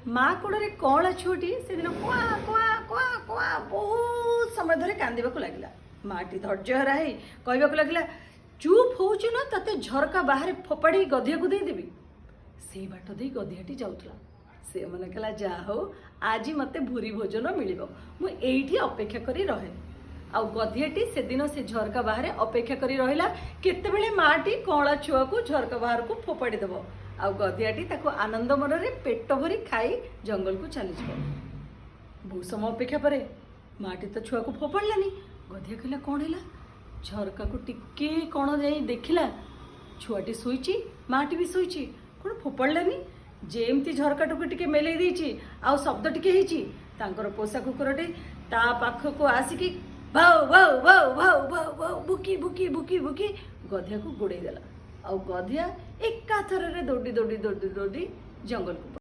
माँ कोड़े कला छुटी से दिन कुआ कुआ कुआ कुआ बहुत समय धरे कांदे लगिला। माटी धैर्य हराई कहवाक लगिला चुप होचु ना तते झरका बाहर फोपाड़ी गधिया को देदेवी। से बाट दे गधियाटी जाऊला से मन कहला जा हो आज मते भूरी भोजन मिल मुझे अपेक्षा करी रहे। आ गधियाटी से दिन से झरका बाहर अपेक्षा करी रहिला केतेबेले माटी कला छुआ को झरका बाहर को फोपाड़ी देव। आ गधियाटी ताको आनंद मनरे पेट भरी खाई जंगल को चली बहुत समय अपेक्षा पर माटी तो छुआ को फोपाड़लानी। गधिया कहला कौन है झरका को टिके कौन जा देखला छुआटी शोची माटी भी शोची कौन फोपाड़लानी जेमती झरका टुक टिके मेले देची आ शब्द टिके हेची तांकर पोषा कुकुरटे ता पाखक आसिकी भाव भाव भाव भाव भाव भाव बुकी बुकी बुकी बुकी गधिया को गोड़े देला। आ गधिया एका थर दौड़ी दौड़ी दौड़ी दौड़ी जंगल को